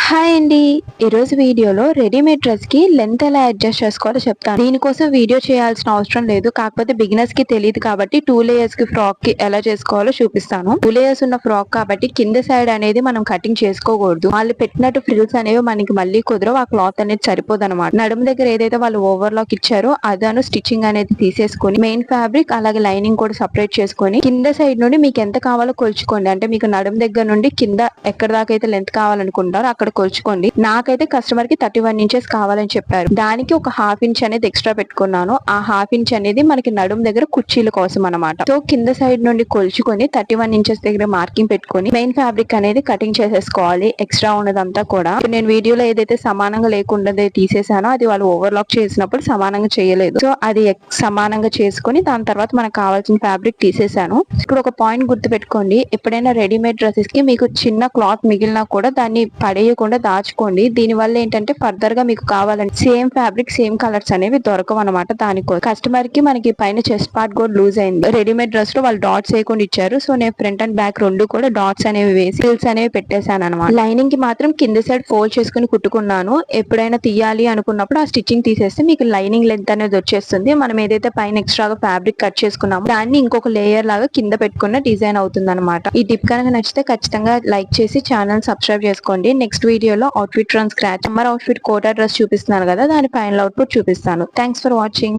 Hi అండి. ఈరోజు వీడియోలో రెడీమేడ్ డ్రెస్‌కి లెంత్ ఎలా అడ్జస్ట్ చేసుకోవాలో చెప్తాను. దీనికోసం వీడియో చేయాల్సిన అవసరం లేదు. కాకపోతే బిగినర్స్‌కి తెలీదు కాబట్టి 2 లేయర్స్‌కి ఫ్రాక్‌కి ఎలా చేసుకోవాలో చూపిస్తాను. 2 లేయర్స్ ఉన్న ఫ్రాక్ కాబట్టి కింద సైడ్ అనేది మనం కటింగ్ చేసుకోకూడదు. వాళ్ళు పెట్టినట్టు ఫ్రిల్స్ అనేవి మనకి మళ్ళీ కుదరవు. ఆ క్లాత్ అనేది సరిపోదన్నమాట. నడుము దగ్గర ఏదైతే వాళ్ళు ఓవర్‌లాక్ ఇచ్చారో అదను స్టిచ్చింగ్ అనేది తీసేసుకొని మెయిన్ ఫ్యాబ్రిక్ అలాగే లైనింగ్ కూడా సెపరేట్ చేసుకొని కింద సైడ్ నుండి మీకు ఎంత కావాలో కొలుచుకోండి. అంటే మీకు నడుము దగ్గర నుండి కింద ఎక్కడ దాకా అయితే లెంత్ కావాలనుకుంటారో అక్కడ కొలుచుకోండి. నాకైతే కస్టమర్ కి 31 ఇంచెస్ కావాలని చెప్పారు. దానికి ఒక హాఫ్ ఇంచ్ అనేది ఎక్స్ట్రా పెట్టుకున్నాను. ఆ హాఫ్ ఇంచ్ అనేది మనకి నడుము దగ్గర కుర్చీల కోసం అనమాట. సో కింద సైడ్ నుండి కొలుచుకొని 31 ఇంచెస్ దగ్గర మార్కింగ్ పెట్టుకొని మెయిన్ ఫ్యాబ్రిక్ అనేది కటింగ్ చేసేసుకోవాలి. ఎక్స్ట్రా ఉన్నదంతా కూడా. నేను వీడియోలో ఏదైతే సమానంగా లేకుండా తీసేసానో అది వాళ్ళు ఓవర్లాక్ చేసినప్పుడు సమానంగా చేయలేదు. సో అది సమానంగా చేసుకొని దాని తర్వాత మనకు కావాల్సిన ఫ్యాబ్రిక్ తీసేసాను. ఇప్పుడు ఒక పాయింట్ గుర్తు పెట్టుకోండి. ఎప్పుడైనా రెడీమేడ్ డ్రెస్సెస్ కి మీకు చిన్న క్లాత్ మిగిలినా కూడా దాన్ని పడేయకుండా దాచుకోండి. దీని వల్ల ఏంటంటే ఫర్దర్ గా మీకు కావాలంటే సేమ్ ఫ్యాబ్రిక్ సేమ్ కలర్స్ అనేవి దొరకవు అనమాట. దానికోసం కస్టమర్ కి మనకి పైన చెస్ట్ పార్ట్ కూడా లూజ్ అయింది. రెడీమేడ్ డ్రెస్ లో వాళ్ళు డాట్స్ వేయకుండా ఇచ్చారు. సో నేను ఫ్రంట్ అండ్ బ్యాక్ రెండు కూడా డాట్స్ అనేవి వేసి ఫిల్స్ అనేవి పెట్టేశాను అనమాట. లైనింగ్ కి మాత్రం కింద సైడ్ ఫోల్డ్ చేసుకుని కుట్టుకున్నాను. ఎప్పుడైనా తీయాలి అనుకున్నప్పుడు ఆ స్టిచ్చింగ్ తీసేస్తే మీకు లైనింగ్ లెంత్ అనేది వచ్చేస్తుంది. మనం ఏదైతే పైన ఎక్స్ట్రాగా ఫ్యాబ్రిక్ కట్ చేసుకున్నామో దాన్ని ఇంకొక లేయర్ లాగా కింద పెట్టుకున్న డిజైన్ అవుతుంది అనమాట. ఈ టిప్ కనుక నచ్చితే ఖచ్చితంగా లైక్ చేసి ఛానల్ సబ్స్క్రైబ్ చేసుకోండి. నెక్స్ట్ వీడియోలో outfit from scratch summer outfit కోటా డ్రెస్ చూపిస్తున్నాను కదా, దాని ఫైనల్ అవుట్పుట్ చూపిస్తాను. Thanks for watching.